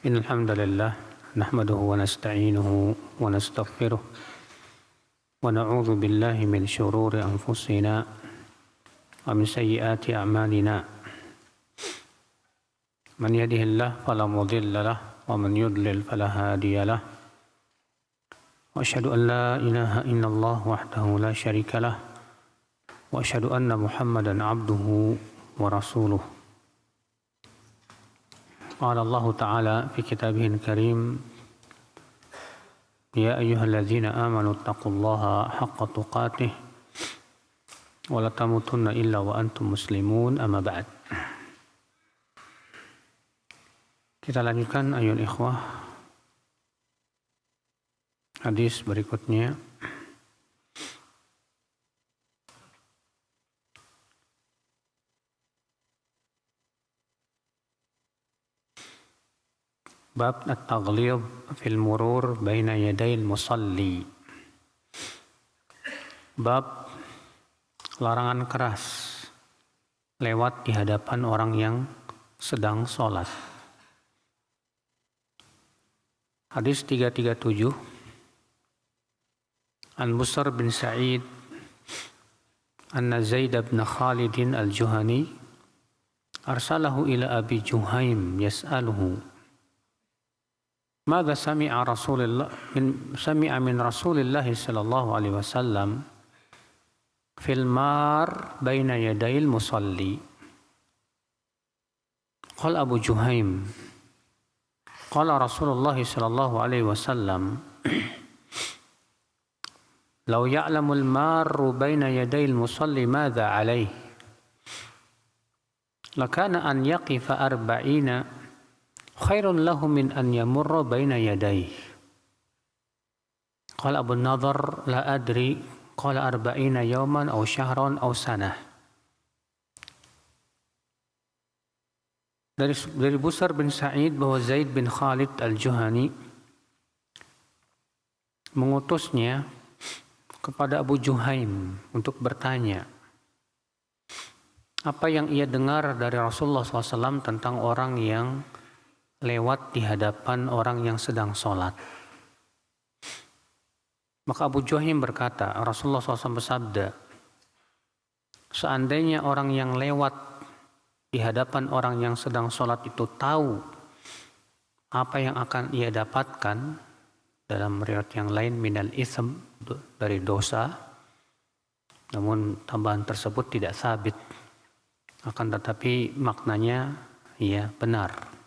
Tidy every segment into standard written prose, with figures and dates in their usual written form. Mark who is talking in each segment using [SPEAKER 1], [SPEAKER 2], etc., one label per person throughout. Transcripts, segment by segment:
[SPEAKER 1] إن الحمد لله نحمده ونستعينه ونستغفره ونعوذ بالله من شرور أنفسنا ومن سيئات أعمالنا من يهده الله فلا مضل له ومن يضلل فلا هادي له وأشهد أن لا إله إلا الله وحده لا شريك له وأشهد أن محمدا عبده ورسوله قال الله تعالى في كتابه الكريم يا أيها الذين آمنوا اتقوا الله حق تقاته ولا تموتن إلا وأنتم مسلمون أما بعد. Kita lanjutkan ayol ikhwah hadis berikutnya. Bab at-taghlid fil murur baina yadayil musalli. Bab larangan keras lewat di hadapan orang yang sedang sholat. Hadis 337 An Busr bin Sa'id anna Zaid bin Khalid al-Juhani arsalahu ila Abi Juhaim yas'aluhu ماذا سمع من رسول الله صلى الله عليه وسلم في المار بين يدي المصلي قال أبو جهيم قال رسول الله صلى الله عليه وسلم لو يعلم المار بين يدي المصلي ماذا عليه لكان أن يقف 40 خير له من أن يمر بين يديه قال أبو النضر لا أدري قال 40 يوما أو شهرا أو سنة. Dari Busr bin Sa'id bahwa Zaid bin Khalid al-Juhani mengutusnya kepada Abu Juhaim untuk bertanya apa yang ia dengar dari Rasulullah SAW tentang orang yang lewat di hadapan orang yang sedang sholat. Maka Abu Juhaim berkata, Rasulullah SAW bersabda, seandainya orang yang lewat di hadapan orang yang sedang sholat itu tahu apa yang akan ia dapatkan, dalam riwayat yang lain minal ism, dari dosa, namun tambahan tersebut tidak sabit, akan tetapi maknanya ya benar.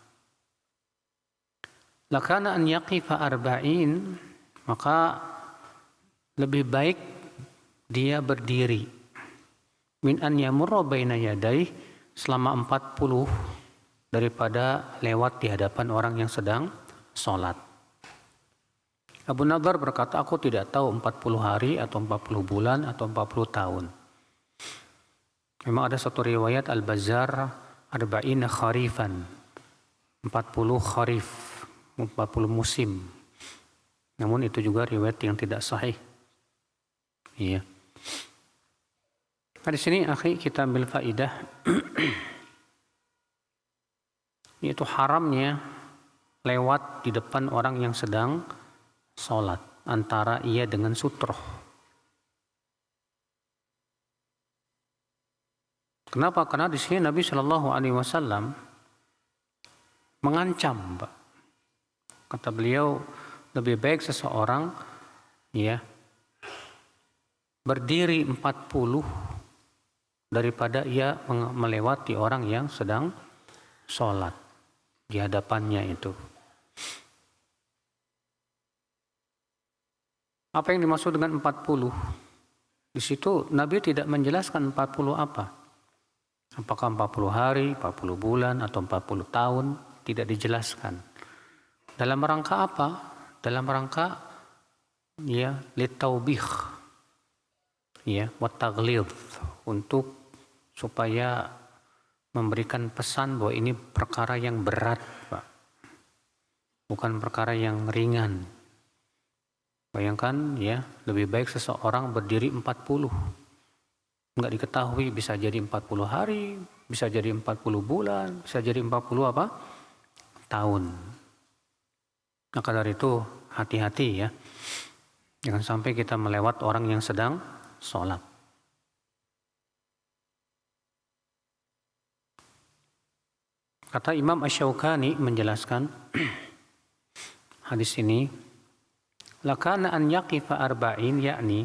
[SPEAKER 1] Lakana an yaqifa 40, maka lebih baik dia berdiri min an yamurra baina yadayhi selama 40 daripada lewat di hadapan orang yang sedang sholat. Abu Nadar berkata, aku tidak tahu 40 hari atau 40 bulan atau 40 tahun. Memang ada satu riwayat Al-Bazzar 40 kharifan, 40 kharif, 40 musim. Namun itu juga riwayat yang tidak sahih. Iya. Nah, di sini akhi kita ambil faidah yaitu haramnya lewat di depan orang yang sedang sholat antara ia dengan sutroh. Kenapa? Karena di sini Nabi Shallallahu Alaihi Wasallam mengancam, Pak. Kata beliau, lebih baik seseorang ya berdiri 40 daripada ia melewati orang yang sedang sholat di hadapannya itu. Apa yang dimaksud dengan 40? Di situ Nabi tidak menjelaskan 40 apa. Apakah 40 hari, 40 bulan, atau 40 tahun, tidak dijelaskan. Dalam rangka apa? Dalam rangka ya litaubih ya wa taghlid, untuk supaya memberikan pesan bahwa ini perkara yang berat, Pak. Bukan perkara yang ringan. Bayangkan ya, lebih baik seseorang berdiri 40. Enggak diketahui, bisa jadi 40 hari, bisa jadi 40 bulan, bisa jadi 40 tahun. Maka dari itu hati-hati ya. Jangan sampai kita melewat orang yang sedang sholat. Kata Imam Asy-Syaukani menjelaskan hadis ini, lakana an yaqifa arba'in, yakni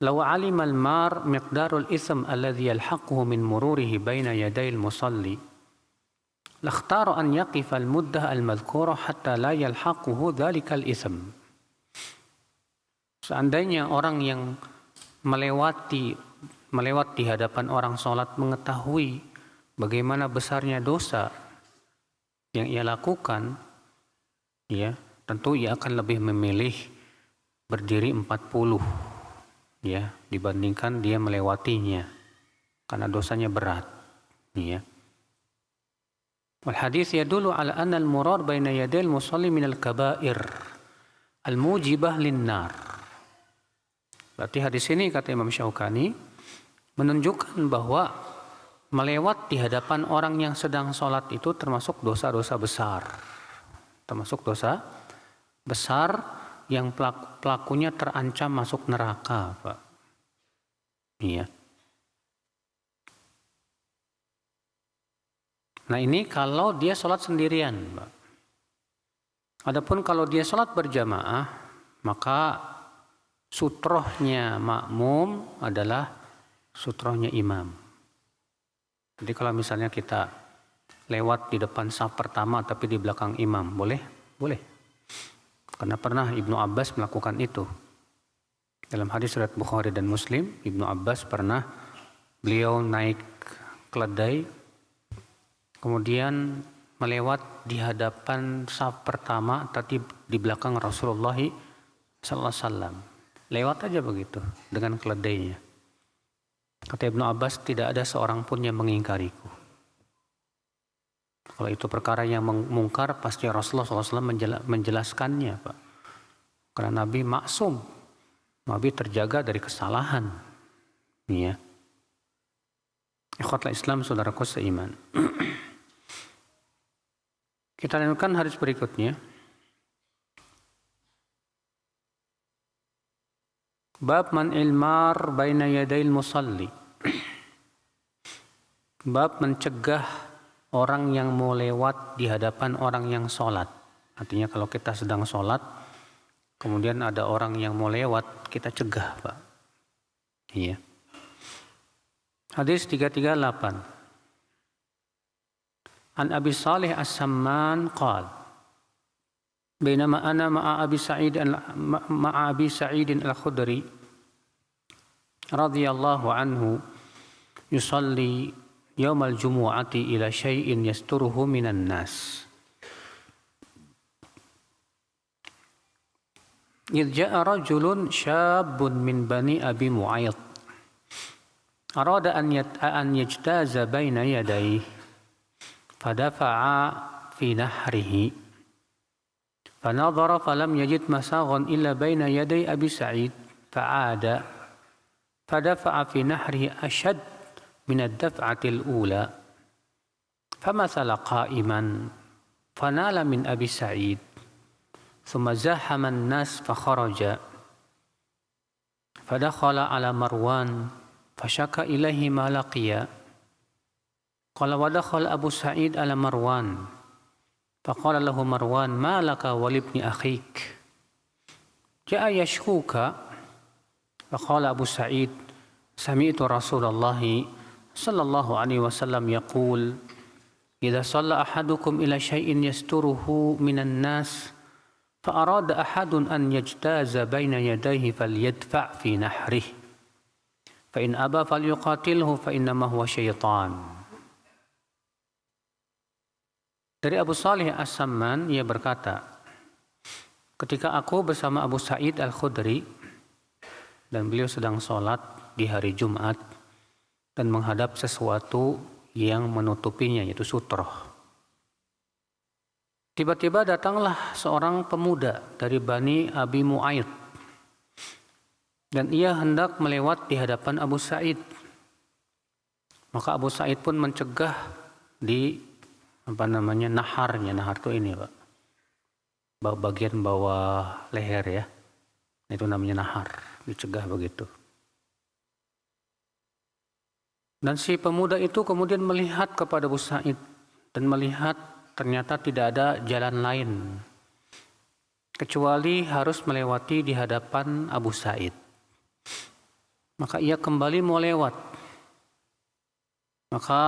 [SPEAKER 1] law alima al-mar miqdarul ism alladhi yalhaquhu min mururihi baina yaday al-musalli lakhtara an yaqifa al-muddah al-madhkura hatta la yalhaquhu dhalika al-ism. Seandainya orang yang melewat di hadapan orang sholat mengetahui bagaimana besarnya dosa yang ia lakukan, ya, tentu ia akan lebih memilih berdiri 40 ya dibandingkan dia melewatinya karena dosanya berat, ya. Wal hadis yadullu ala anna al-murar baina yadayil musalli min al-kaba'ir al-mujibah lin-nar. Berarti hadis ini kata Imam Syaukani menunjukkan bahwa melewat di hadapan orang yang sedang sholat itu termasuk dosa-dosa besar. Termasuk dosa besar yang pelakunya terancam masuk neraka, Pak. Iya. Nah ini kalau dia sholat sendirian, Pak. Adapun kalau dia sholat berjamaah, maka sutrohnya makmum adalah sutrohnya imam. Jadi kalau misalnya kita lewat di depan saf pertama tapi di belakang imam, boleh? Boleh. Karena pernah Ibnu Abbas melakukan itu. Dalam hadis riwayat Bukhari dan Muslim, Ibnu Abbas pernah beliau naik keledai, kemudian melewat di hadapan saf pertama tapi di belakang Rasulullah SAW. Lewat aja begitu dengan keledainya. Kata Ibnu Abbas, tidak ada seorang pun yang mengingkariku. Kalau itu perkara yang mungkar, pasti Rasulullah SAW menjelaskannya, Pak. Karena Nabi maksum, Nabi terjaga dari kesalahan. Ya. Ikhwatul Islam, saudaraku seiman. Kita lanjutkan hadis berikutnya. Bab man ilmar baina yadayil musalli. Bab mencegah orang yang mau lewat di hadapan orang yang sholat. Artinya kalau kita sedang sholat, kemudian ada orang yang mau lewat, kita cegah, Pak. Iya. Hadis 338. An Abi Salih As-Samman qala Bainama ana ma'a Abi Sa'id al-Khudri radhiyallahu anhu yusalli yawm al-jumu'ati ila syai'in yasturuhu minan nas. Idh ja'a rajulun syabun min bani Abi Mu'ayyid arada an yajtaza baina yadayhi fadafa'a fi nahrihi فنظر فلم يجد مساغا إلا بين يدي أبي سعيد فعاد فدفع في نحره أشد من الدفعة الأولى فمثل قائما فنال من أبي سعيد ثم زاحم الناس فخرج فدخل على مروان فشكى إليه ما لقي قال ودخل أبو سعيد على مروان فقال له مروان ما لك ولابن أخيك جاء يشكوك فقال أبو سعيد سمعت رسول الله صلى الله عليه وسلم يقول إذا صلى أحدكم إلى شيء يستره من الناس فأراد أحد أن يجتاز بين يديه فليدفع في نحره فإن أبى فليقاتله فإنما هو شيطان. Dari Abu Salih As-Samman, ia berkata, ketika aku bersama Abu Sa'id Al-Khudri dan beliau sedang sholat di hari Jumat dan menghadap sesuatu yang menutupinya, yaitu sutroh. Tiba-tiba datanglah seorang pemuda dari Bani Abi Mu'ayyid dan ia hendak melewat di hadapan Abu Sa'id. Maka Abu Sa'id pun mencegah di naharnya, nahar itu ini, Pak. bagian bawah leher ya. Itu namanya nahar, dicegah begitu. Dan si pemuda itu kemudian melihat kepada Abu Sa'id dan melihat ternyata tidak ada jalan lain kecuali harus melewati di hadapan Abu Sa'id. Maka ia kembali mau lewat. Maka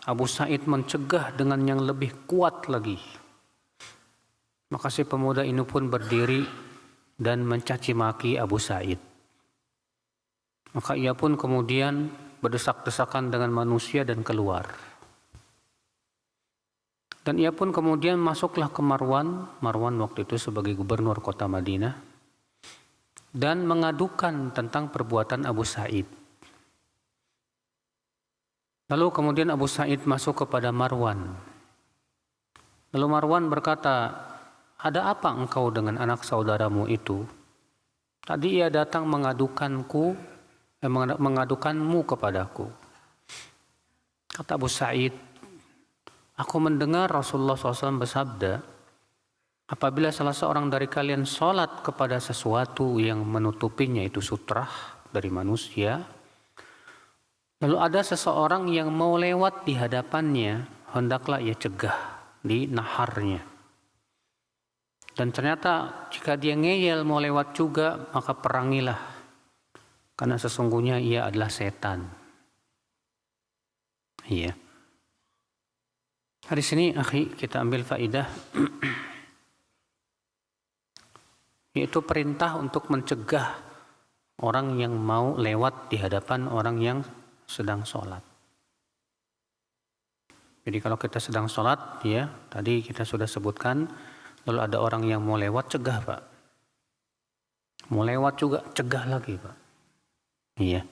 [SPEAKER 1] Abu Sa'id mencegah dengan yang lebih kuat lagi. Maka si pemuda ini pun berdiri dan mencaci maki Abu Sa'id. Maka ia pun kemudian berdesak-desakan dengan manusia dan keluar. Dan ia pun kemudian masuklah ke Marwan waktu itu sebagai gubernur kota Madinah, dan mengadukan tentang perbuatan Abu Sa'id. Lalu kemudian Abu Sa'id masuk kepada Marwan. Lalu Marwan berkata, "Ada apa engkau dengan anak saudaramu itu? Tadi ia datang mengadukanmu kepadaku." Kata Abu Sa'id, "Aku mendengar Rasulullah SAW bersabda, apabila salah seorang dari kalian sholat kepada sesuatu yang menutupinya itu sutrah dari manusia, lalu ada seseorang yang mau lewat di hadapannya, hendaklah ia cegah di naharnya. Dan ternyata jika dia ngeyel mau lewat juga, maka perangilah, karena sesungguhnya ia adalah setan." Iya. Di sini akhi kita ambil faidah yaitu perintah untuk mencegah orang yang mau lewat di hadapan orang yang sedang sholat. Jadi kalau kita sedang sholat ya, tadi kita sudah sebutkan, lalu ada orang yang mau lewat, cegah Pak. Mau lewat juga cegah lagi Pak. Iya.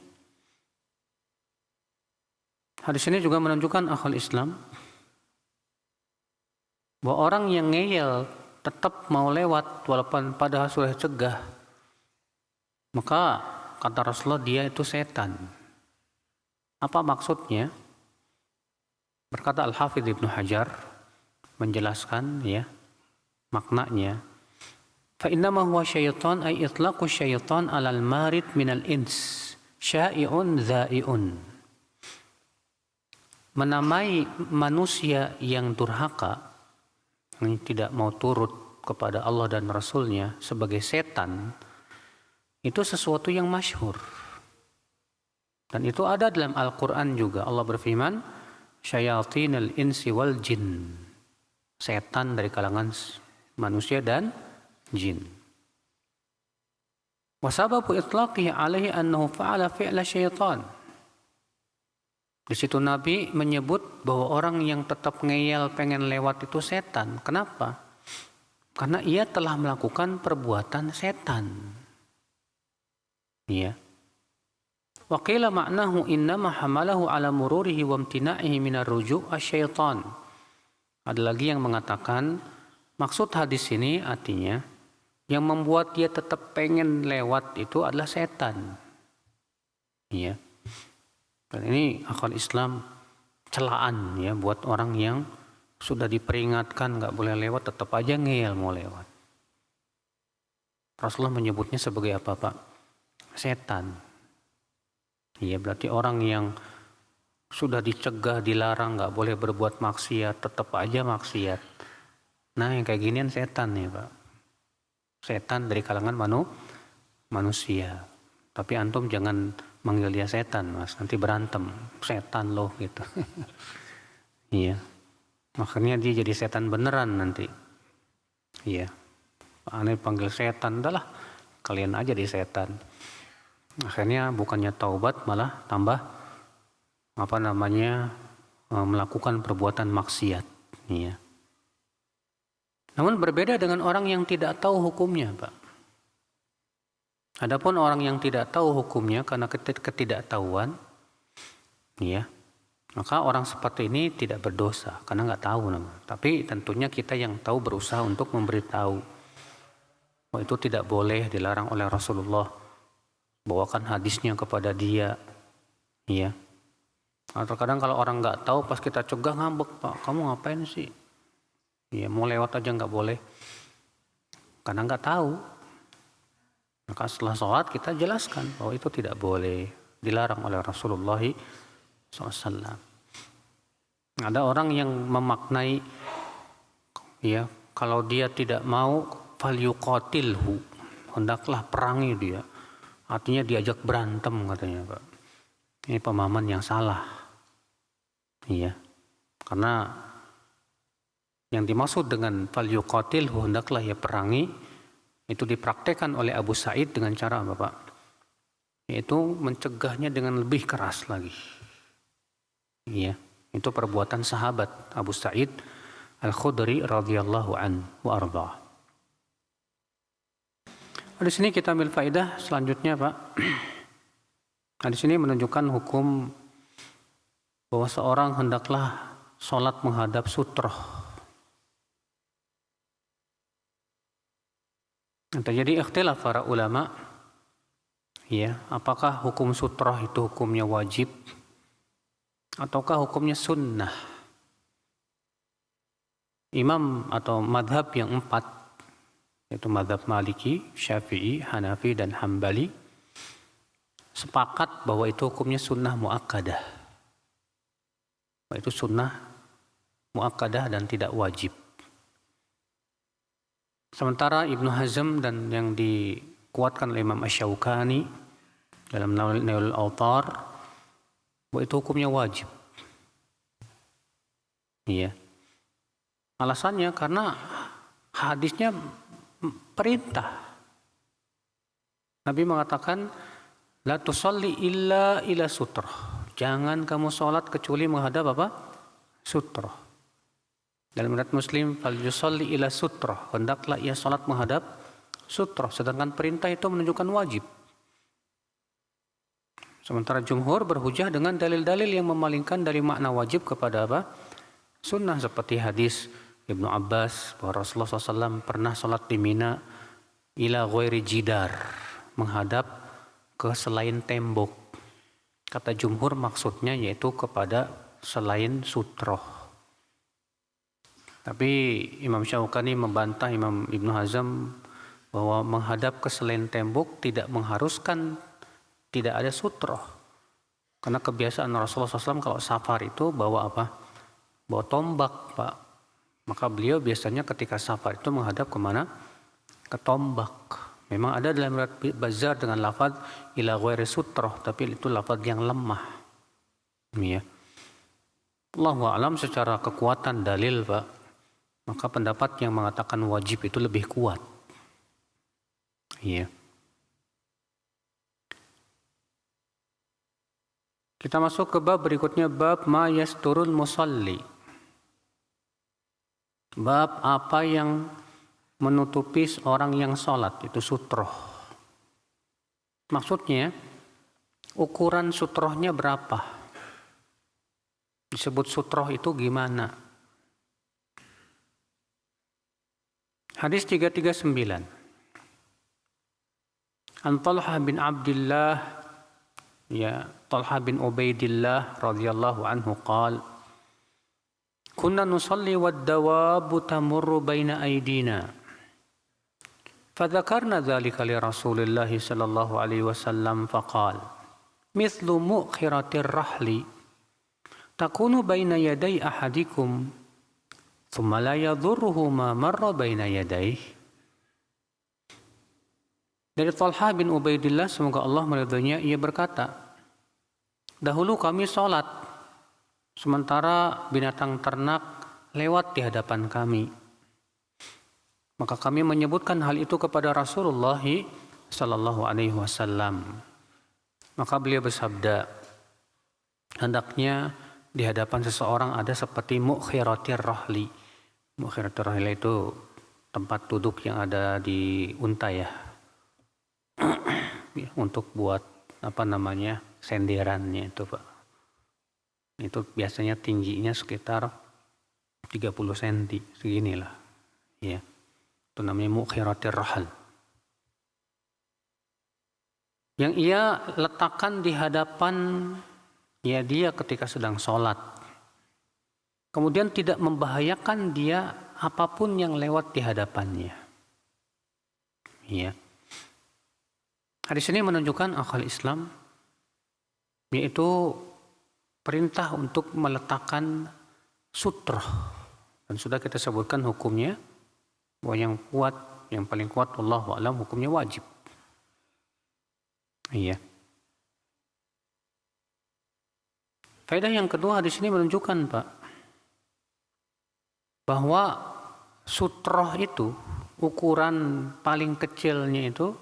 [SPEAKER 1] Hadis ini juga menunjukkan akal Islam bahwa orang yang ngeyel tetap mau lewat walaupun padahal sudah cegah, maka kata Rasulullah dia itu setan. Apa maksudnya? Berkata Al-Hafidz Ibnu Hajar menjelaskan ya maknanya, fa innama huwa syaitan ay itlaqu syaitan 'alal marid minal ins syai'un dha'i'un. Menamai manusia yang durhaka, yang tidak mau turut kepada Allah dan Rasulnya sebagai setan, itu sesuatu yang masyhur. Dan itu ada dalam Al-Quran juga. Allah berfirman, syayatinal insi wal jin. Setan dari kalangan manusia dan jin. Wasababu itlaqihi alaihi annahu fa'ala fi'la syaitan. Di situ Nabi menyebut bahwa orang yang tetap ngeyel pengen lewat itu setan. Kenapa? Karena ia telah melakukan perbuatan setan. Iya. Wa qila ma'nahu innama hamalahu ala mururihi wa imtina'ihi minar ruju' asyaitan. Ada lagi yang mengatakan maksud hadis ini artinya yang membuat dia tetap pengen lewat itu adalah setan. Iya. Dan ini akal Islam celaan ya buat orang yang sudah diperingatkan nggak boleh lewat tetap aja ngeyel mau lewat. Rasulullah menyebutnya sebagai apa Pak? Setan. Iya berarti orang yang sudah dicegah, dilarang nggak boleh berbuat maksiat tetap aja maksiat. Nah yang kayak ginian setan nih Pak. Setan dari kalangan manusia. Tapi antum jangan manggil dia setan Mas, nanti berantem, setan loh gitu. Iya. Makanya dia jadi setan beneran nanti. Iya. Aneh panggil setan, udahlah kalian aja di setan. Akhirnya bukannya taubat malah tambah melakukan perbuatan maksiat. Iya. Namun berbeda dengan orang yang tidak tahu hukumnya, Pak. Adapun orang yang tidak tahu hukumnya karena ketidaktahuan, ya, maka orang seperti ini tidak berdosa karena nggak tahu nama. Tapi tentunya kita yang tahu berusaha untuk memberitahu bahwa itu tidak boleh, dilarang oleh Rasulullah. Bawakan hadisnya kepada dia, ya. Nah, terkadang kalau orang nggak tahu pas kita cegah ngambek, Pak, kamu ngapain sih? Ya mau lewat aja nggak boleh. karena nggak tahu. Maka setelah sholat kita jelaskan bahwa itu tidak boleh, dilarang oleh Rasulullah SAW. Ada orang yang memaknai, ya, kalau dia tidak mau falyuqatilhu, hendaklah perangi dia. Artinya diajak berantem katanya, Pak. Ini pemahaman yang salah. Iya. Karena yang dimaksud dengan falyuqatilhu, hendaklah ya perangi, itu dipraktekkan oleh Abu Sa'id dengan cara apa, Pak? Yaitu mencegahnya dengan lebih keras lagi. Iya, itu perbuatan sahabat Abu Sa'id Al-Khudri radhiyallahu anhu wa ardhah. Di sini kita ambil faedah selanjutnya, Pak. Di sini menunjukkan hukum bahwa seorang hendaklah sholat menghadap sutroh. Terjadi ikhtilaf para ulama, ya, apakah hukum sutroh itu hukumnya wajib ataukah hukumnya sunnah? Imam atau madhab yang 4, yaitu madhab Maliki, Syafi'i, Hanafi, dan Hambali, sepakat bahwa itu hukumnya sunnah muakkadah. Itu sunnah muakkadah dan tidak wajib. Sementara Ibnu Hazm dan yang dikuatkan oleh Imam Asy-Syaukani dalam Nailul Awtar, bahwa itu hukumnya wajib. Iya. Alasannya karena hadisnya perintah. Nabi mengatakan, la tusalli illa ila sutroh. Jangan kamu sholat kecuali menghadap apa? Sutroh. Dalam riwayat Muslim, fal yusalli ila sutroh. Hendaklah ia sholat menghadap sutroh. Sedangkan perintah itu menunjukkan wajib. Sementara jumhur berhujah dengan dalil-dalil yang memalingkan dari makna wajib kepada apa? Sunnah, seperti hadis Ibnu Abbas bahwa Rasulullah SAW pernah sholat di Mina ila ghairi jidar, menghadap ke selain tembok. Kata jumhur maksudnya yaitu kepada selain sutroh. Tapi Imam Syaukani membantah Imam Ibnu Hazm bahwa menghadap ke selain tembok tidak mengharuskan tidak ada sutroh. Karena kebiasaan Rasulullah SAW kalau safar itu bawa apa? Bawa tombak, Pak. Maka beliau biasanya ketika safar itu menghadap kemana? Ke tombak. Memang ada dalam riwayat Bazzar dengan lafaz ila ghairi sutroh, tapi itu lafaz yang lemah. Ya. Allahu a'lam secara kekuatan dalil, Pak. Maka pendapat yang mengatakan wajib itu lebih kuat. Iya. Kita masuk ke bab berikutnya, bab ma yasturul musalli. Bab apa yang menutupi orang yang sholat, itu sutroh. Maksudnya, ukuran sutrohnya berapa? Disebut sutroh itu gimana? Hadis 339. An Talha bin Abdullah, ya, Talha bin Ubaidillah radhiyallahu anhu qala, kunna nusalli wad dawabu tamurru baina aydina. Fadzakarna dzalika li Rasulillah sallallahu alaihi wasallam faqala, mithlu mu'khiratir rahli takunu baina yaday ahadikum thumma la yadhurruhu ma marra baina yadayhi. Dari Talha bin Ubaidillah, semoga Allah meridhoinya, ia berkata, dahulu kami sholat sementara binatang ternak lewat di hadapan kami. Maka kami menyebutkan hal itu kepada Rasulullah sallallahu alaihi wasallam. Maka beliau bersabda, hendaknya di hadapan seseorang ada seperti mu'khiratir rahli. Mu'khiratir rahli itu tempat duduk yang ada di unta, ya. Untuk buat apa namanya, senderannya itu, Pak. Itu biasanya tingginya sekitar 30 cm, seginilah. Ya. Itu namanya mu'khiratir rahl. Yang ia letakkan di hadapan ya dia ketika sedang sholat. Kemudian tidak membahayakan dia apapun yang lewat di hadapannya. Ya. Hadis ini menunjukkan akal Islam, yaitu perintah untuk meletakkan sutroh. Dan sudah kita sebutkan hukumnya, bahwa yang paling kuat wallahu a'lam hukumnya wajib. Iya. Faedah yang kedua, hadis ini menunjukkan Pak, bahwa sutroh itu ukuran paling kecilnya itu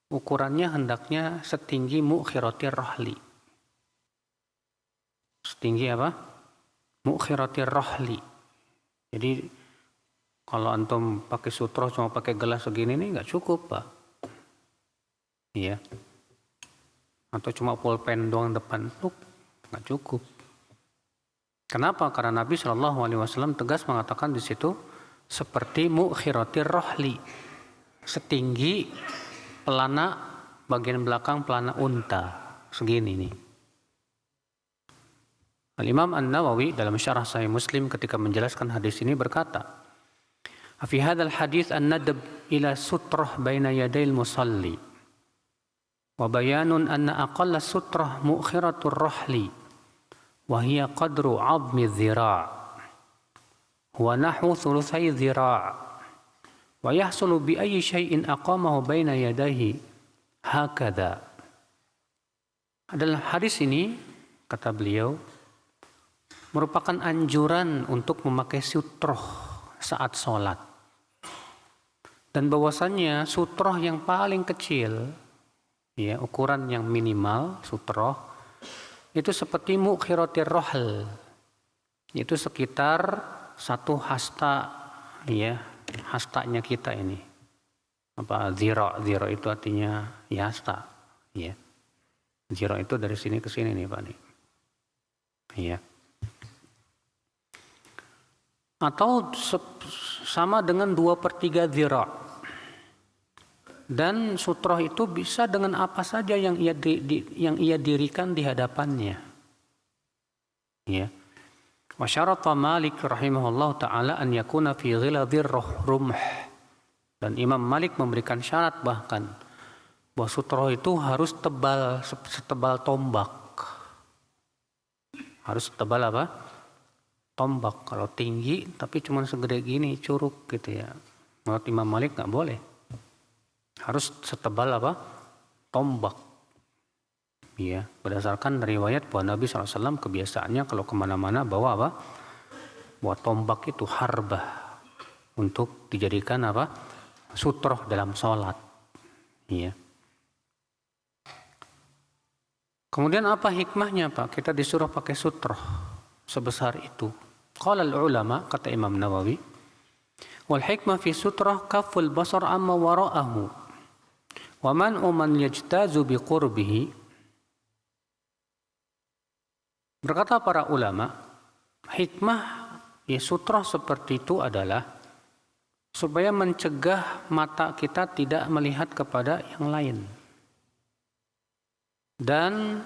[SPEAKER 1] ukurannya hendaknya setinggi mu'khiratir rahli. Setinggi apa? Mu'khiratir rahli. Jadi kalau antum pakai sutroh cuma pakai gelas segini nih nggak cukup Pak. Iya. Atau cuma pulpen doang depan, nggak cukup. Kenapa? Karena Nabi SAW tegas mengatakan di situ seperti mu'khiratir rahli, setinggi pelana bagian belakang pelana unta, segini nih. Al-Imam An-Nawawi dalam syarah Sahih Muslim ketika menjelaskan hadis ini berkata, "Fi hadzal hadits an-nadb ila sutrah baina yadayil musalli wa bayanun anna aqalla sutrah mu'khiratur rahli wa hiya qadru 'azmi dhira' wa nahwu thulutsai dhira'. Wa yahsulu bi ayyi syai'in aqamahu baina yadayhi hakadha." Dalam hadis ini, kata beliau, merupakan anjuran untuk memakai sutroh saat sholat. Dan bahwasannya sutroh yang paling kecil, ya, ukuran yang minimal sutroh, itu seperti mu'khiratir rahl, itu sekitar satu hasta, ya, hastanya kita ini. Apa zira itu artinya ya hasta, ya. Zira itu dari sini ke sini nih Pak nih. Iya. Atau sama dengan 2/3 zira. Dan sutroh itu bisa dengan apa saja yang ia dirikan di hadapannya. Ya. Wa syarata Malik rahimahullah ta'ala an yakuna fi ghiladhir rumh. Dan Imam Malik memberikan syarat bahkan bahwa sutroh itu harus tebal, setebal tombak. Harus tebal apa? Tombak. Kalau tinggi tapi cuma segede gini, curug gitu ya. Menurut Imam Malik nggak boleh. Harus setebal apa? Tombak. Ya, berdasarkan riwayat bahwa Nabi SAW kebiasaannya kalau kemana-mana bawa apa? Bawa tombak itu harbah untuk dijadikan apa? Sutroh dalam sholat. Ya. Kemudian apa hikmahnya Pak? Kita disuruh pakai sutroh sebesar itu. Qala al-ulama, kata Imam Nawawi, wal hikmah fi sutroh kaful basar amma wara'ahu wa man'u man yajtazu bi qurbihi. Berkata para ulama, hikmah ya sutroh seperti itu adalah supaya mencegah mata kita tidak melihat kepada yang lain. Dan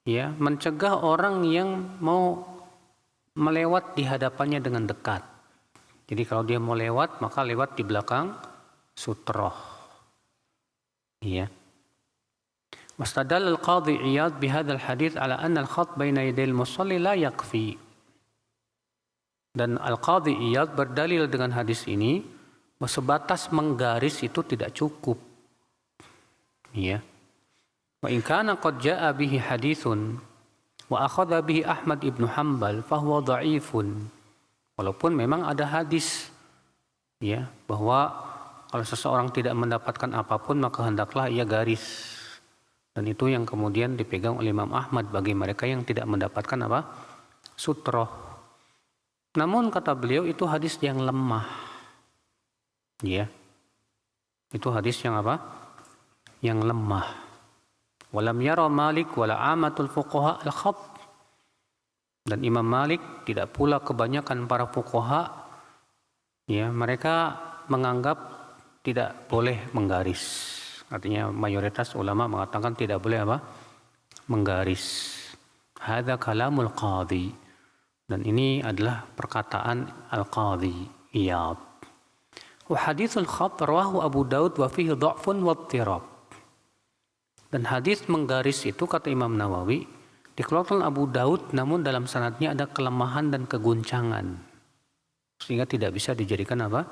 [SPEAKER 1] ya mencegah orang yang mau melewat di hadapannya dengan dekat. Jadi kalau dia mau lewat, maka lewat di belakang sutroh. Iya. Wastadal al-Qadhi Iyad bihadzal hadits ala anna al-khat baina yadayil musalli la yakfi. Dan Al-Qadhi Iyad berdalil dengan hadis ini bahwa sebatas menggaris itu tidak cukup. Iya. Wa in kana qad jaa bihi haditsun wa akhadha bihi Ahmad ibn Hanbal fa huwa dha'ifun. Walaupun memang ada hadis ya bahwa kalau seseorang tidak mendapatkan apapun maka hendaklah ia garis. Dan itu yang kemudian dipegang oleh Imam Ahmad bagi mereka yang tidak mendapatkan apa? Sutroh. Namun kata beliau itu hadis yang lemah. Ya. Itu hadis yang apa? Yang lemah. Walam yara Malik wala amatul fuqaha al-khat. Dan Imam Malik tidak pula kebanyakan para fuqaha ya, mereka menganggap tidak boleh menggaris. Artinya mayoritas ulama mengatakan tidak boleh apa? Menggaris. Hadza kalamul qadhi. Dan ini adalah perkataan Al-Qadhi Iyad. Wa haditsul khat rawahu Abu Daud wa fihi dha'fun wa ittirab. Dan hadis menggaris itu kata Imam Nawawi dikeluarkan Abu Daud namun dalam sanadnya ada kelemahan dan keguncangan sehingga tidak bisa dijadikan apa?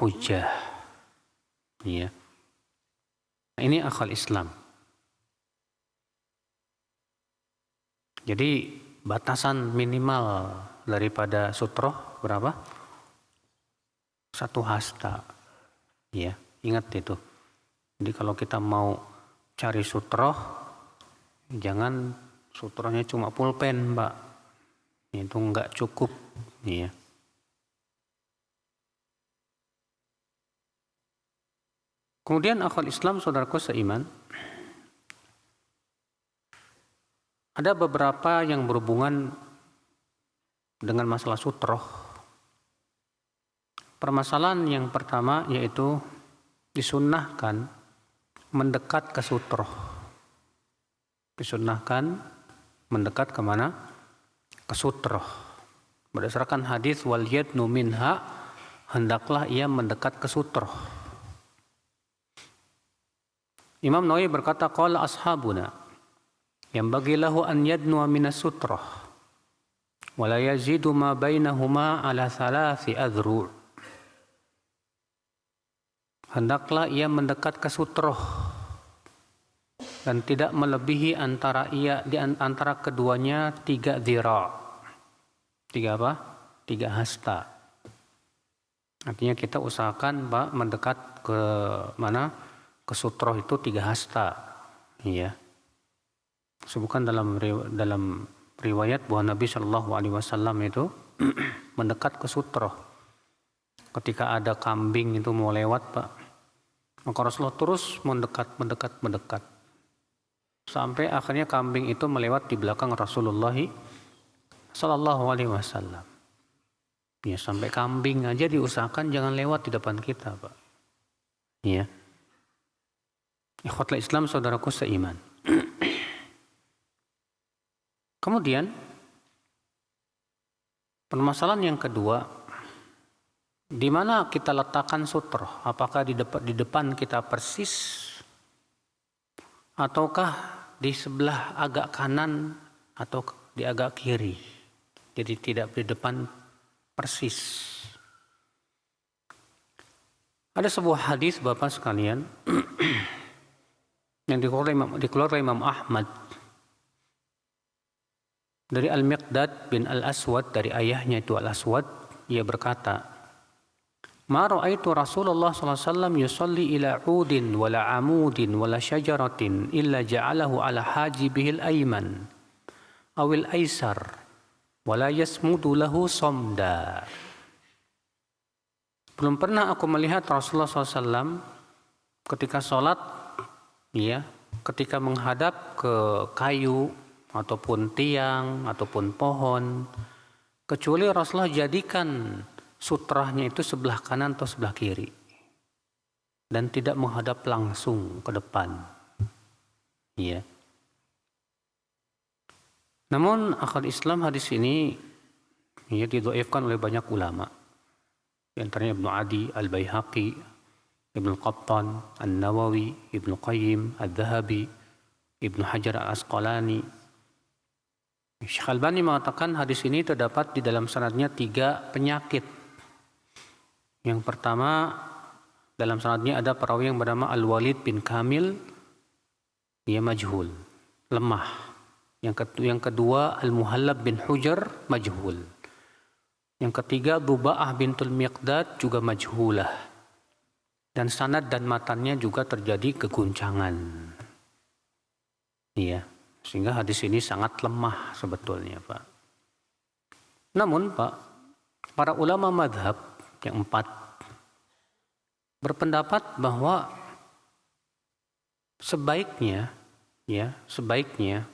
[SPEAKER 1] Hujjah. Ya. Nah, ini akal Islam. Jadi batasan minimal daripada sutroh berapa? 1 hasta. Ya, ingat itu. Jadi kalau kita mau cari sutroh, jangan sutrohnya cuma pulpen, Pak. Itu enggak cukup. Ya. Kemudian akal Islam, saudaraku seiman, ada beberapa yang berhubungan dengan masalah sutroh. Permasalahan yang pertama yaitu disunnahkan mendekat ke sutroh. Disunnahkan mendekat kemana? Ke sutroh. Berdasarkan hadis wal yadnu minha, hendaklah ia mendekat ke sutroh. Imam Nawawi berkata qala ashabuna yang bagilahu an yadnu minas sutroh wala yazidu ma bainahuma ala 3 adhru'. Hendaklah ia mendekat ke sutroh dan tidak melebihi antara keduanya 3 dhira'. 3 apa? 3 hasta. Artinya kita usahakan Pak mendekat ke mana? Ke sutroh itu 3 hasta. Iya. Sebutkan dalam riwayat bahwa Nabi Shallallahu Alaihi Wasallam itu mendekat ke sutroh. Ketika ada kambing itu mau lewat, Pak, maka Rasulullah terus mendekat, sampai akhirnya kambing itu melewat di belakang Rasulullah Shallallahu Alaihi Wasallam. Ya, sampai kambing aja diusahakan jangan lewat di depan kita, Pak. Ya. Ikhwatul Islam, saudaraku seiman. Kemudian permasalahan yang kedua, di mana kita letakkan sutroh? Apakah di depan kita persis, ataukah di sebelah agak kanan atau di agak kiri? Jadi tidak di depan persis. Ada sebuah hadis Bapak sekalian yang dikeluarkan Imam Ahmad dari Al-Miqdad bin Al-Aswad, dari ayahnya itu Al-Aswad. Ia berkata, ma ra'aitu Rasulullah SAW yusalli ila udin wala amudin wala syajaratin illa ja'alahu ala hajibihil ayman awil aisar wala yasmudu lahu somda. Belum pernah aku melihat Rasulullah SAW ketika sholat, ya, ketika menghadap ke kayu ataupun tiang ataupun pohon, kecuali Rasulullah jadikan sutrahnya itu sebelah kanan atau sebelah kiri dan tidak menghadap langsung ke depan. Ya. Namun akal Islam hadis ini ya didhaifkan oleh banyak ulama. Di antaranya Ibnu Adi, Al-Baihaqi, Ibnu Qattan, An-Nawawi, Ibnu Qayyim, Al-Dhahabi, Ibnu Hajar Al-Asqalani. Syekh Albani mengatakan hadis ini terdapat di dalam sanadnya 3 penyakit. Yang pertama, dalam sanadnya ada perawi yang bernama Al-Walid bin Kamil, ia majhul, lemah. Yang kedua, Al-Muhallab bin Hujar, majhul. Yang ketiga, Dhuba'ah bintul Miqdad, juga majhulah. Dan sanad dan matannya juga terjadi keguncangan. Iya. Sehingga hadis ini sangat lemah sebetulnya, Pak. Namun, Pak, para ulama madhab yang 4 berpendapat bahwa sebaiknya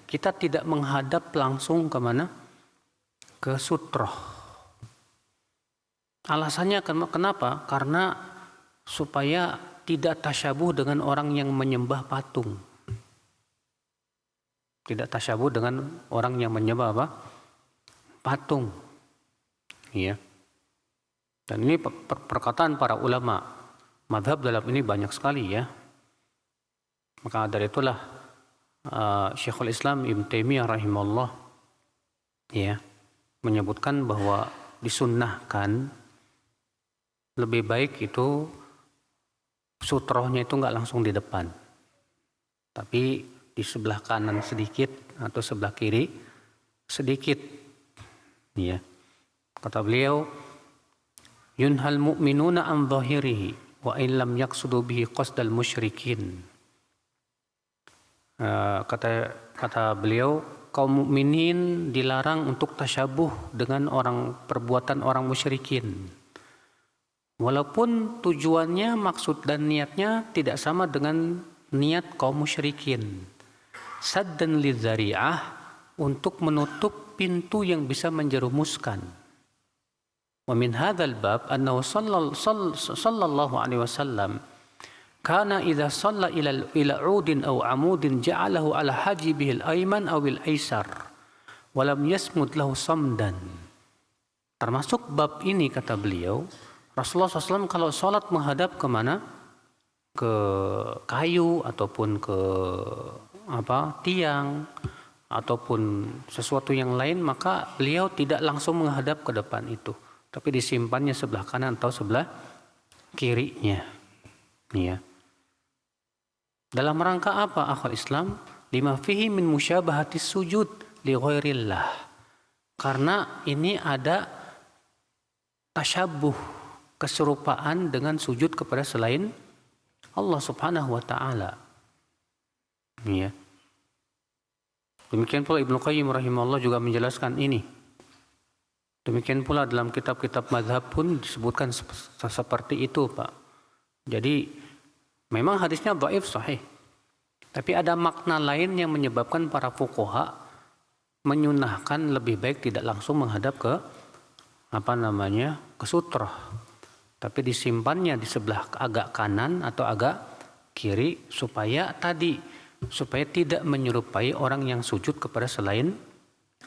[SPEAKER 1] kita tidak menghadap langsung kemana? Ke sutroh. Alasannya kenapa? Karena supaya tidak tasyabuh dengan orang yang menyembah patung. Tidak tasyabuh dengan orang yang menyembah apa? Patung. Ya. Dan ini perkataan para ulama madhab dalam ini banyak sekali ya. Maka dari itulah Syekhul Islam Ibn Taimiyah rahimahullah ya menyebutkan bahwa disunnahkan lebih baik itu sutrohnya itu nggak langsung di depan, tapi di sebelah kanan sedikit atau sebelah kiri sedikit. Ya. Kata beliau, yunhal mu'minuna an dhahirihi wa in lam yaqsudu bihi qasdal musyrikin. Kata beliau, kaum mukminin dilarang untuk tasyabuh dengan perbuatan orang musyrikin. Walaupun tujuannya, maksud dan niatnya tidak sama dengan niat kaum musyrikin. Saddan lidzari'ah, untuk menutup pintu yang bisa menjerumuskan. Wa min hadzal bab annahu sallallahu alaihi wasallam kana idza shalla ila 'udin aw 'amudin ja'alahu ala hajibihi al-ayman aw al-aysar wa lam yasmud lahu samdan. Termasuk bab ini kata beliau, Rasulullah SAW kalau sholat menghadap kemana? Ke kayu ataupun ke tiang ataupun sesuatu yang lain, maka beliau tidak langsung menghadap ke depan itu, tapi disimpannya sebelah kanan atau sebelah kirinya. Ya. Dalam rangka apa akhul Islam? Lima fihi min musyabahati sujud li ghairillah. Karena ini ada tasyabuh, keserupaan dengan sujud kepada selain Allah Subhanahu wa taala. Ya. Demikian pula Ibnu Qayyim rahimahullah juga menjelaskan ini. Demikian pula dalam kitab-kitab mazhab pun disebutkan seperti itu, Pak. Jadi memang hadisnya dhaif sahih. Tapi ada makna lain yang menyebabkan para fuqaha menyunahkan lebih baik tidak langsung menghadap ke ke sutroh. Tapi disimpannya di sebelah agak kanan atau agak kiri supaya tidak menyerupai orang yang sujud kepada selain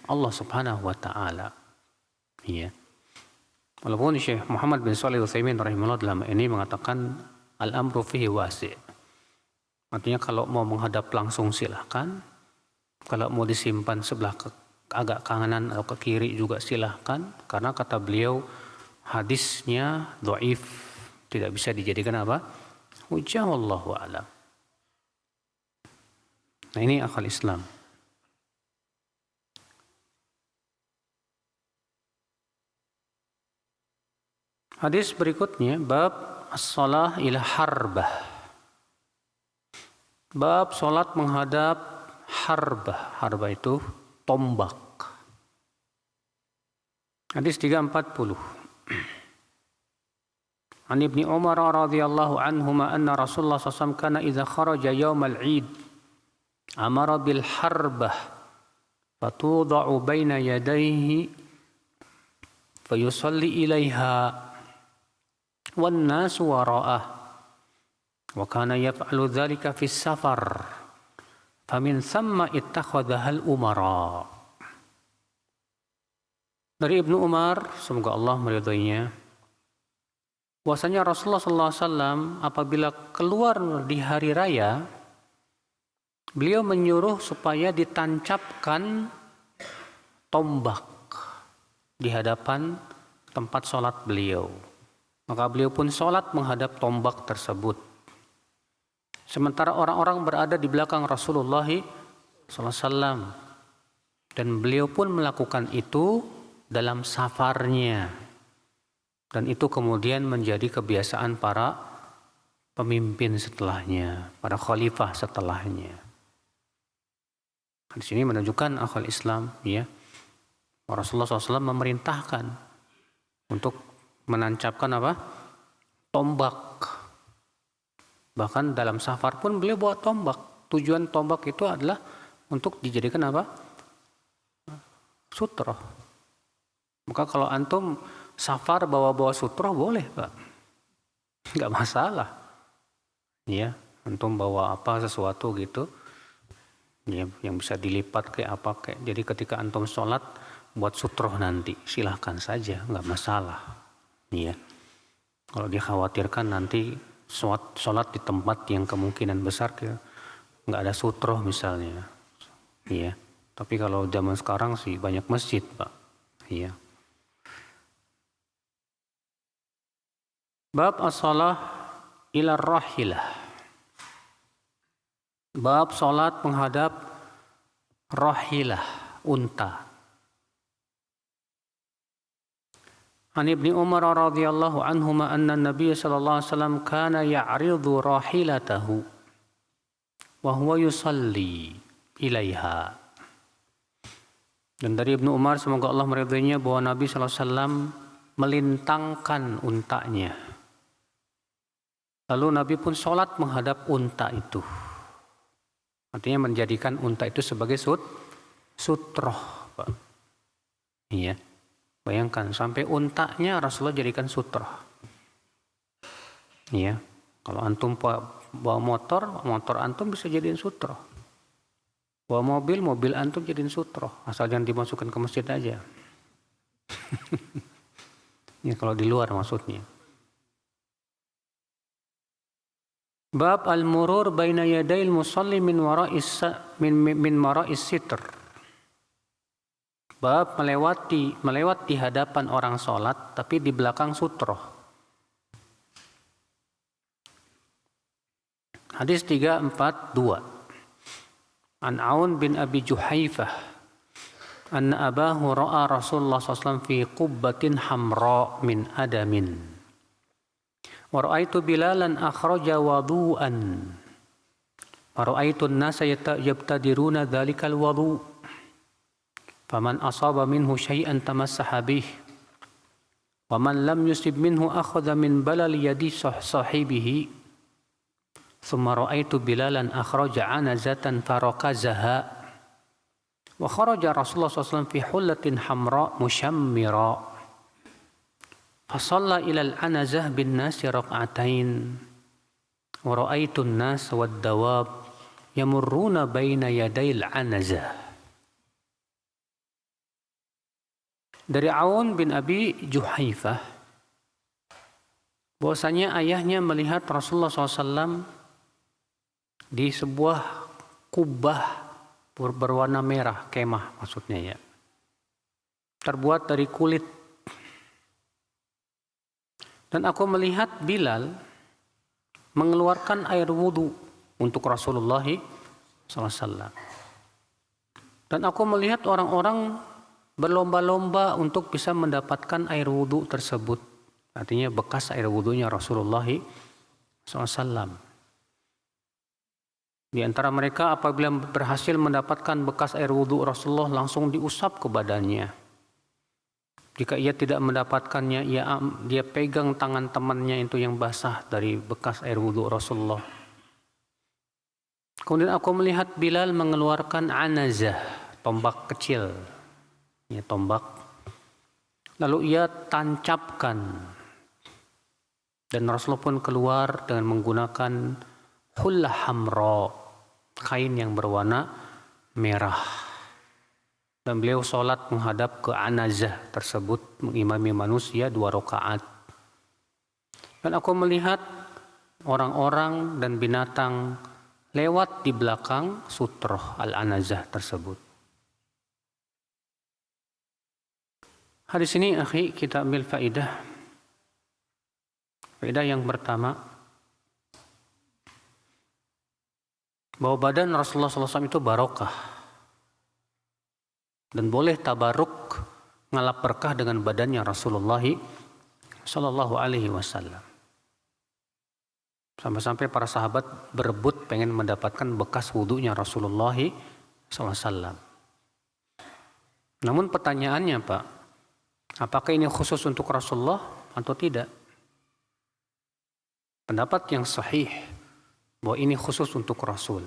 [SPEAKER 1] Allah Subhanahu wa taala. Iya. Walaupun Syekh Muhammad bin Shalih Al-Utsaimin rahimahullah dalam ini mengatakan al-amru fihi wasi'. Artinya kalau mau menghadap langsung silahkan. Kalau mau disimpan sebelah agak kanan atau ke kiri juga silahkan. Karena kata beliau hadisnya dhaif, tidak bisa dijadikan hujjah, wallahu a'lam. Nah ini akal Islam. Hadis berikutnya bab as-shalah ila harbah. Bab salat menghadap harbah. Harbah itu tombak. Hadis 340. An Ibni Umar radhiyallahu anhuma anna Rasulullah sallallahu alaihi wasallam kana idza kharaja yaumal 'id amara bil harbah fatuda'u baina yadayhi fayusalli ilaiha wan nasu wara'ah wa kana yaf'alu dzalika fis safar famin thamma ittakhadhaha al umara. Dari Ibnu Umar, semoga Allah meridhoinya, bahwasanya Rasulullah SAW apabila keluar di hari raya, beliau menyuruh supaya ditancapkan tombak di hadapan tempat sholat beliau. Maka beliau pun sholat menghadap tombak tersebut. Sementara orang-orang berada di belakang Rasulullah SAW. Dan beliau pun melakukan itu dalam safarnya. Dan itu kemudian menjadi kebiasaan para pemimpin setelahnya, para khalifah setelahnya. Di sini menunjukkan akal Islam, ya. Rasulullah SAW memerintahkan untuk menancapkan tombak. Bahkan dalam safar pun beliau bawa tombak. Tujuan tombak itu adalah untuk dijadikan sutroh. Maka kalau antum safar bawa sutroh boleh, Pak. Enggak masalah. Ya, antum bawa sesuatu gitu. Ya, yang bisa dilipat kayak. Jadi ketika antum sholat buat sutroh nanti silahkan saja, enggak masalah. Iya. Kalau dikhawatirkan nanti sholat di tempat yang kemungkinan besar nggak ada sutroh misalnya. Iya. Tapi kalau zaman sekarang sih banyak masjid, Pak. Iya. Bab as-shalah ila rahilah. Bab sholat menghadap rahilah, unta. An Ibni Umar radhiyallahu anhuma anna Nabiy sallallahu alaihi wasallam kana ya'ridu rahilatahu wa huwa yusalli ilaiha. Dan dari Ibnu Umar, semoga Allah meridainya, bahwa Nabi sallallahu alaihi wasallam melintangkan untanya. Lalu Nabi pun sholat menghadap unta itu. Artinya menjadikan unta itu sebagai sutroh, Pak. Iya. Bayangkan sampai untanya Rasulullah jadikan sutroh. Iya. Kalau antum bawa motor antum bisa jadiin sutroh. Bawa mobil antum jadiin sutroh. Asal jangan dimasukkan ke masjid aja. Ya, kalau di luar maksudnya. Bab al-murur baina yadayil musalli min wara'is sitr. Bab melewati hadapan orang sholat tapi di belakang sutroh. Hadis 342. An Aun bin Abi Juhaifah anna abahu ra'a Rasulullah SAW fi qubbatin hamra min adamin. Wa ra'aitu Bilalan akhraja wadu'an. Wa ra'aitu an-nasa yabtadiruna dhalikal wadu'. Faman asaba minhu syai'an tamassaha bih. Wa man lam yusib minhu akhadha min balal yadi sahibihi. Thumma ra'aitu Bilalan akhraja anazatan farakazaha. Wa kharaja Rasulullah SAW fi hullatin hamra mushammira. Fasalla ilal anazah bin nasi rak'atain. Wa ra'aitu an-nas wad dawab yamurruna baina yadayil anazah. Dari Aun bin Abi Juhaifah, bahwasanya ayahnya melihat Rasulullah SAW di sebuah kubah berwarna merah, kemah maksudnya ya, terbuat dari kulit. Dan aku melihat Bilal mengeluarkan air wudhu untuk Rasulullah SAW. Dan aku melihat orang-orang berlomba-lomba untuk bisa mendapatkan air wudhu tersebut. Artinya bekas air wudhunya Rasulullah SAW. Di antara mereka apabila berhasil mendapatkan bekas air wudhu Rasulullah langsung diusap ke badannya. Jika ia tidak mendapatkannya, dia pegang tangan temannya itu yang basah dari bekas air wudhu Rasulullah. Kemudian aku melihat Bilal mengeluarkan anazah, tombak kecil. Ya, tombak. Lalu ia tancapkan. Dan Rasulullah pun keluar dengan menggunakan hullah hamra, kain yang berwarna merah. Dan beliau sholat menghadap ke anazah tersebut, mengimami manusia 2 rakaat. Dan aku melihat orang-orang dan binatang lewat di belakang sutroh al-anazah tersebut. Hadis ini akhi, kita ambil faedah. Faedah yang pertama, bahwa badan Rasulullah SAW itu barokah. Dan boleh tabaruk, ngalap berkah dengan badannya Rasulullah SAW. Sampai-sampai para sahabat berebut pengen mendapatkan bekas wudunya Rasulullah SAW. Namun pertanyaannya Pak, apakah ini khusus untuk Rasulullah atau tidak? Pendapat yang sahih bahwa ini khusus untuk Rasul.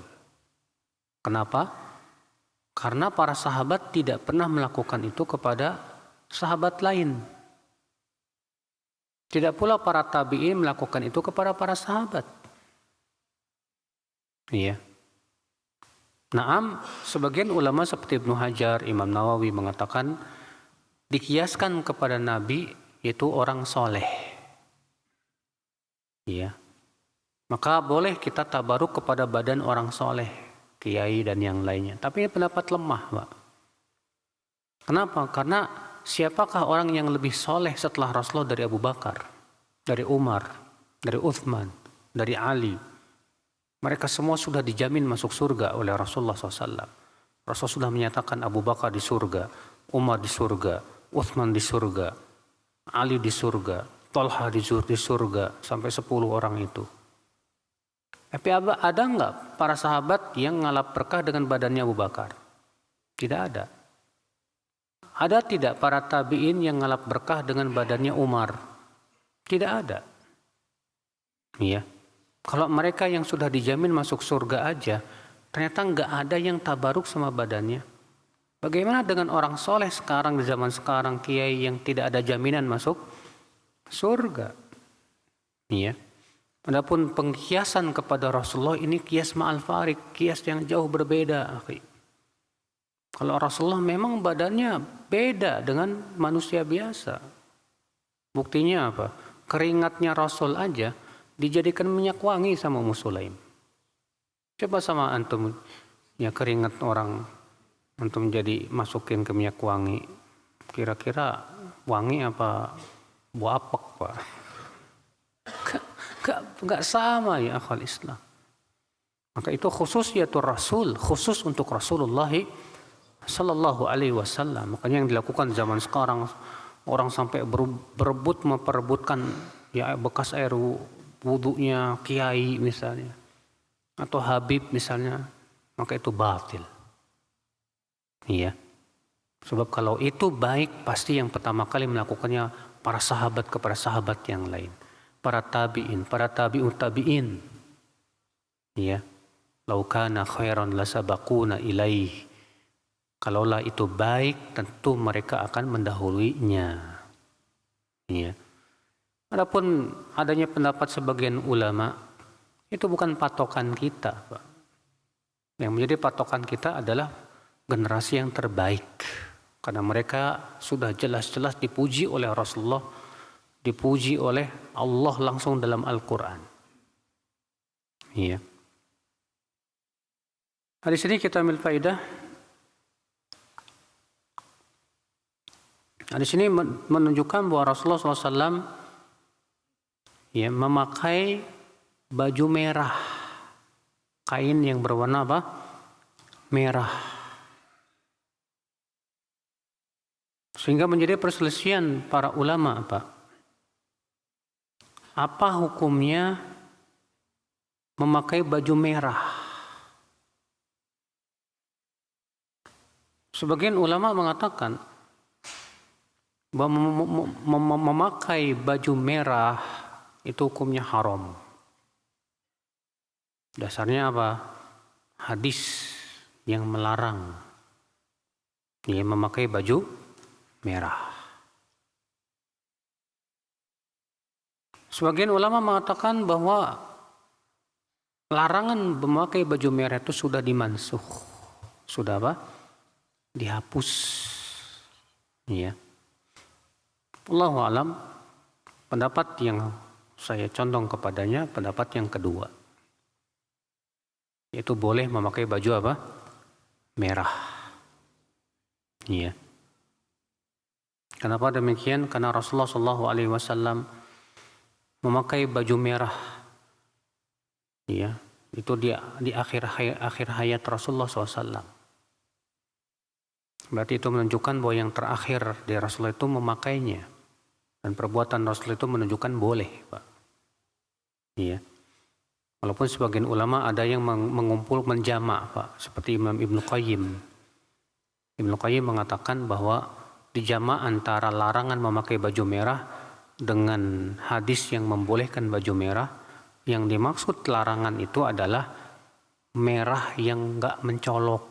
[SPEAKER 1] Kenapa? Karena para sahabat tidak pernah melakukan itu kepada sahabat lain. Tidak pula para tabi'in melakukan itu kepada para sahabat. Iya. Naam, sebagian ulama seperti Ibnu Hajar, Imam Nawawi mengatakan dikiaskan kepada Nabi yaitu orang soleh. Ya. Maka boleh kita tabaruk kepada badan orang soleh, kiai dan yang lainnya. Tapi ini pendapat lemah, Pak. Kenapa? Karena siapakah orang yang lebih soleh setelah Rasulullah dari Abu Bakar, dari Umar, dari Uthman, dari Ali? Mereka semua sudah dijamin masuk surga oleh Rasulullah SAW. Rasul sudah menyatakan Abu Bakar di surga, Umar di surga, Uthman di surga, Ali di surga, Talha di surga, sampai 10 orang itu. Tapi ada enggak para sahabat yang ngalap berkah dengan badannya Abu Bakar? Tidak ada. Ada tidak para tabi'in yang ngalap berkah dengan badannya Umar? Tidak ada. Iya. Kalau mereka yang sudah dijamin masuk surga aja, ternyata enggak ada yang tabaruk sama badannya. Bagaimana dengan orang soleh sekarang di zaman sekarang, kiai yang tidak ada jaminan masuk surga? Iya. Adapun pengkiasan kepada Rasulullah ini kias ma'al farik, kias yang jauh berbeda. Kalau Rasulullah memang badannya beda dengan manusia biasa. Buktinya apa? Keringatnya Rasul aja dijadikan minyak wangi sama Ummu Sulaim. Coba sama antum, ya keringat orang antum jadi masukin ke minyak wangi. Kira-kira wangi apa buah apek, Pak? Enggak sama ya akhwal Islam. Maka itu khususiyatul Rasul, khusus untuk Rasulullah sallallahu alaihi wasallam. Makanya yang dilakukan zaman sekarang, orang sampai berebut memperebutkan ya bekas air wudunya kiai misalnya, atau Habib misalnya, maka itu batil. Iya. Sebab kalau itu baik, pasti yang pertama kali melakukannya para sahabat kepada sahabat yang lain. Para tabi'in, para tabi'ut tabi'in. Ya. Lau kana khairan lasabaquna ilaih. Kalaulah itu baik, tentu mereka akan mendahuluinya. Ya. Adapun adanya pendapat sebagian ulama, itu bukan patokan kita, Pak. Yang menjadi patokan kita adalah generasi yang terbaik. Karena mereka sudah jelas-jelas dipuji oleh Rasulullah, dipuji oleh Allah langsung dalam Al-Quran. Iya. Di sini kita ambil faedah. Di sini menunjukkan bahwa Rasulullah SAW ya, memakai baju merah, kain yang berwarna apa? Merah. Sehingga menjadi perselisihan para ulama, Pak. Apa hukumnya memakai baju merah? Sebagian ulama mengatakan bahwa memakai baju merah itu hukumnya haram. Dasarnya apa? Hadis yang melarang dia memakai baju merah. Sebagian ulama mengatakan bahwa larangan memakai baju merah itu sudah dimansuh. Sudah apa? Dihapus. Ya. Wallahu a'lam. Pendapat yang saya condong kepadanya pendapat yang kedua. Yaitu boleh memakai baju apa? Merah. Ya. Kenapa demikian? Karena Rasulullah SAW memakai baju merah, ya, itu di akhir hayat Rasulullah SAW. Berarti itu menunjukkan bahwa yang terakhir dari Rasulullah itu memakainya, dan perbuatan Rasul itu menunjukkan boleh, Pak. Iya. Walaupun sebagian ulama ada yang mengumpul menjamak, Pak, seperti Imam Ibnu Qayyim. Ibnu Qayyim mengatakan bahwa dijamak antara larangan memakai baju merah dengan hadis yang membolehkan baju merah. Yang dimaksud larangan itu adalah merah yang enggak mencolok.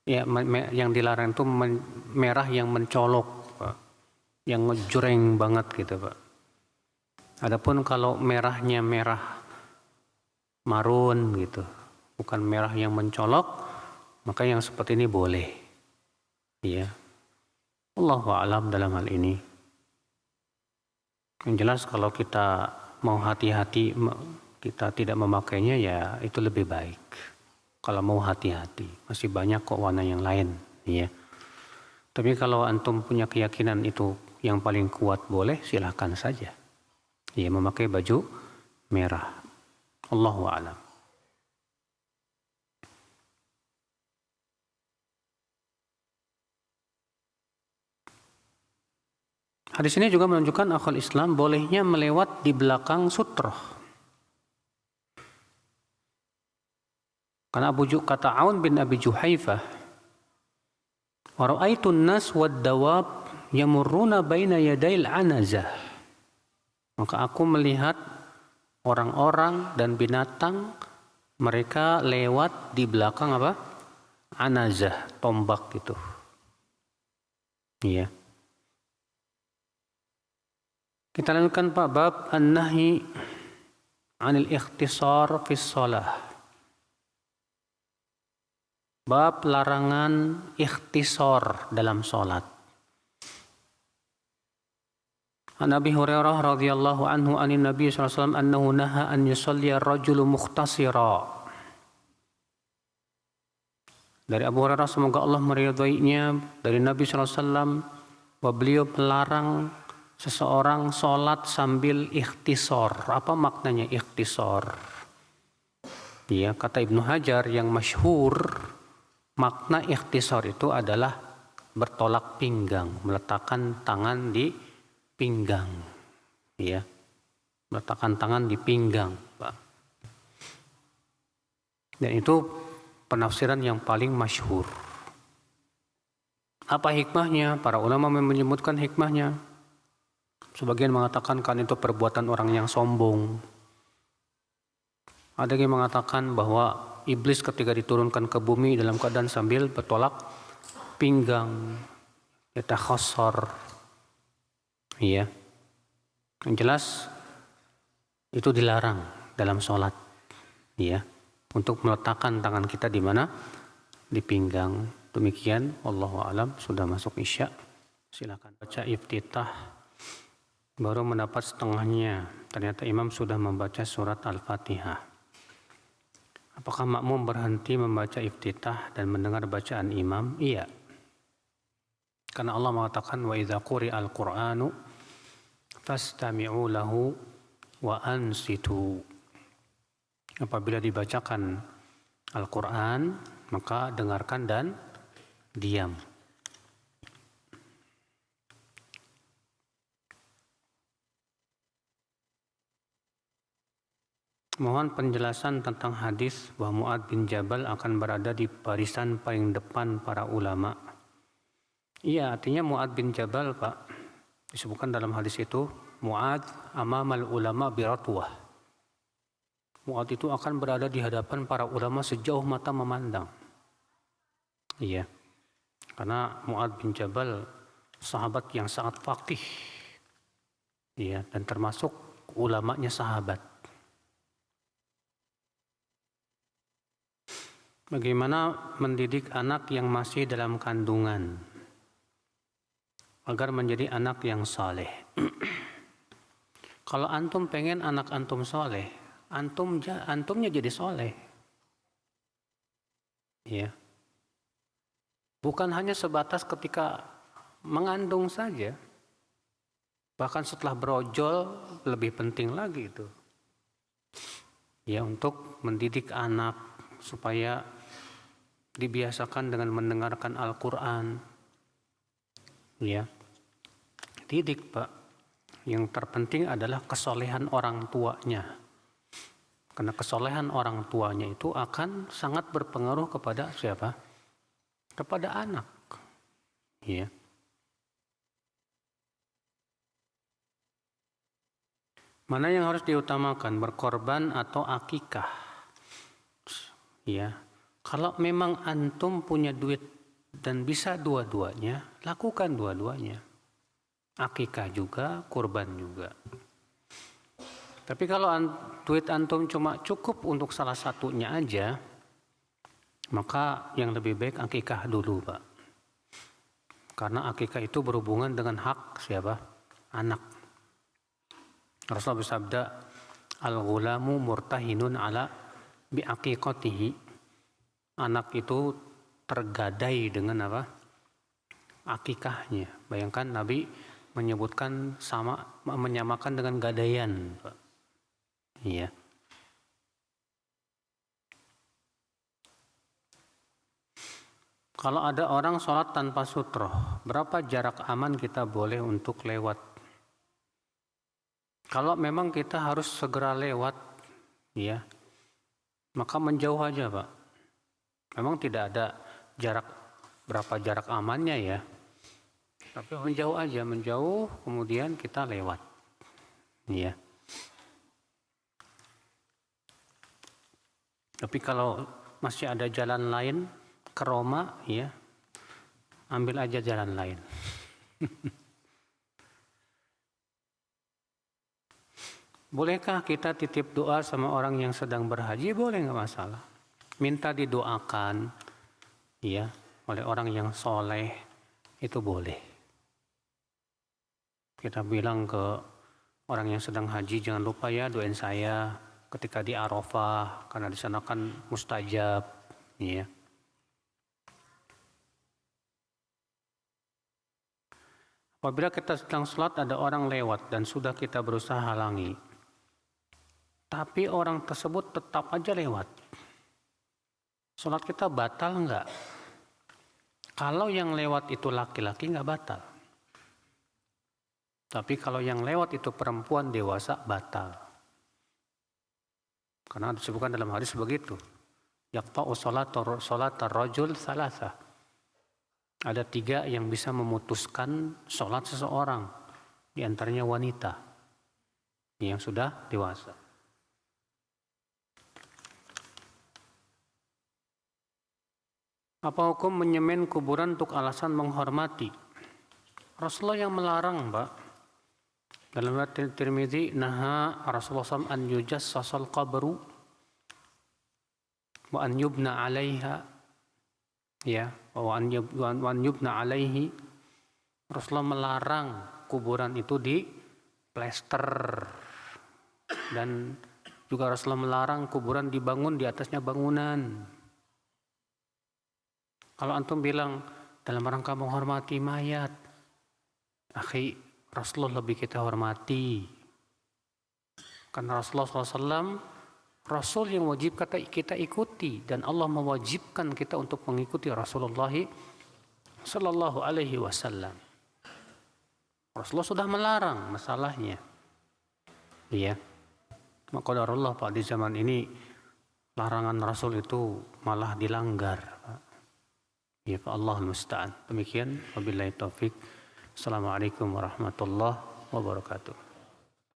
[SPEAKER 1] Ya, yang dilarang itu merah yang mencolok, Pak. Yang ngejreng banget gitu, Pak. Adapun kalau merahnya merah marun gitu, bukan merah yang mencolok, maka yang seperti ini boleh. Ya. Allahu a'lam dalam hal ini. Yang jelas kalau kita mau hati-hati, kita tidak memakainya, ya itu lebih baik. Kalau mau hati-hati, masih banyak kok warna yang lain, ya. Tapi kalau antum punya keyakinan itu yang paling kuat, boleh, silahkan saja. Ya, memakai baju merah. Allahu a'lam. Hadis ini juga menunjukkan akhul Islam bolehnya melewat di belakang sutroh. Karena kata Aun bin Abi Juhaifah, wa ra'aitun nas wad dawab yamurruna baina yadayil anazah. Maka aku melihat orang-orang dan binatang, mereka lewat di belakang apa? Anazah, tombak gitu. Iya. Kita lanjutkan Pak, bab an-nahi 'anil ikhtisar fi shalah. Bab larangan ikhtisar dalam salat. An Abi Hurairah radhiyallahu anhu anin Nabi sallallahu alaihi wasallam annahu naha an yusalli ar-rajulu mukhtasira. Dari Abu Hurairah, semoga Allah meridhoinya, dari Nabi sallallahu alaihi wasallam, bahwa beliau melarang seseorang sholat sambil ikhtisar. Apa maknanya ikhtisar? Ya, kata Ibnu Hajar yang masyhur, makna ikhtisar itu adalah bertolak pinggang, meletakkan tangan di pinggang. Ya, meletakkan tangan di pinggang, Pak. Dan itu penafsiran yang paling masyhur. Apa hikmahnya? Para ulama menyebutkan hikmahnya. Sebagian mengatakan kan itu perbuatan orang yang sombong. Ada yang mengatakan bahwa iblis ketika diturunkan ke bumi dalam keadaan sambil bertolak pinggang, yatakhassar. Iya. Yang jelas itu dilarang dalam sholat. Iya. Untuk meletakkan tangan kita di mana? Di pinggang. Demikian, wallahu a'lam. Sudah masuk Isya. Silakan baca iftitah. Baru mendapat setengahnya, ternyata imam sudah membaca surat Al-Fatihah. Apakah makmum berhenti membaca iftitah dan mendengar bacaan imam? Iya. Karena Allah mengatakan, wa idza quri'al Qur'anu fastami'u lahu wa ansitu. Apabila dibacakan Al-Qur'an, maka dengarkan dan diam. Mohon penjelasan tentang hadis bahwa Mu'adz bin Jabal akan berada di barisan paling depan para ulama. Iya, artinya Mu'adz bin Jabal, Pak, disebutkan dalam hadis itu, Mu'adz amamal ulama biratwah. Mu'adz itu akan berada di hadapan para ulama sejauh mata memandang. Iya, karena Mu'adz bin Jabal sahabat yang sangat faqih. Iya, dan termasuk ulamanya sahabat. Bagaimana mendidik anak yang masih dalam kandungan agar menjadi anak yang saleh? Kalau antum pengen anak antum saleh, antumnya jadi saleh. Ya. Bukan hanya sebatas ketika mengandung saja. Bahkan setelah berojol lebih penting lagi itu. Ya, untuk mendidik anak supaya dibiasakan dengan mendengarkan Al-Quran. Ya, didik, Pak. Yang terpenting adalah kesolehan orang tuanya. Karena kesolehan orang tuanya itu akan sangat berpengaruh kepada siapa? Kepada anak. Ya. Mana yang harus diutamakan, berkorban atau akikah? Ya. Kalau memang antum punya duit dan bisa dua-duanya, lakukan dua-duanya. Akikah juga, kurban juga. Tapi kalau duit antum cuma cukup untuk salah satunya aja, maka yang lebih baik akikah dulu, Pak. Karena akikah itu berhubungan dengan hak siapa? Anak. Rasulullah bersabda, al-ghulamu murtahinun ala biaqiqatihi. Anak itu tergadai dengan apa? Akikahnya. Bayangkan Nabi menyebutkan menyamakan dengan gadaian. Iya. Kalau ada orang sholat tanpa sutroh, berapa jarak aman kita boleh untuk lewat? Kalau memang kita harus segera lewat, ya, maka menjauh aja, Pak. Memang tidak ada berapa jarak amannya ya. Tapi menjauh aja, menjauh, kemudian kita lewat. Ya. Tapi kalau masih ada jalan lain ke Roma, ya, ambil aja jalan lain. Bolehkah kita titip doa sama orang yang sedang berhaji? Boleh, nggak masalah. Minta didoakan, ya, oleh orang yang soleh, itu boleh. Kita bilang ke orang yang sedang haji, jangan lupa ya doain saya ketika di Arafah, karena di sana kan mustajab, ya. Apabila kita sedang sholat ada orang lewat dan sudah kita berusaha halangi, tapi orang tersebut tetap aja lewat, sholat kita batal enggak? Kalau yang lewat itu laki-laki enggak batal. Tapi kalau yang lewat itu perempuan dewasa, batal. Karena disebutkan dalam hadis begitu. Yaqta'u sholatar rajul salasa. Ada 3 yang bisa memutuskan sholat seseorang. Di antaranya wanita yang sudah dewasa. Apa hukum menyemen kuburan untuk alasan menghormati? Rasulullah yang melarang, Pak. Dalam riwayat Tirmidzi, naha Rasulullah SAW an yujassasal qabru wa an yubna 'alaiha, ya, wa an yubna 'alaihi. Rasulullah melarang kuburan itu diplester, dan juga Rasulullah melarang kuburan dibangun di atasnya bangunan. Kalau antum bilang dalam rangka menghormati mayat, akhi, Rasulullah lebih kita hormati. Karena Rasulullah SAW, Rasul yang wajib kita ikuti, dan Allah mewajibkan kita untuk mengikuti Rasulullah Sallallahu Alaihi Wasallam. Rasulullah sudah melarang masalahnya. Iya. Maka Allah, Pak, di zaman ini larangan Rasul itu malah dilanggar, Pak. Ya, Allah musta'an. Demikian, wabillahi taufik. Assalamualaikum warahmatullahi wabarakatuh.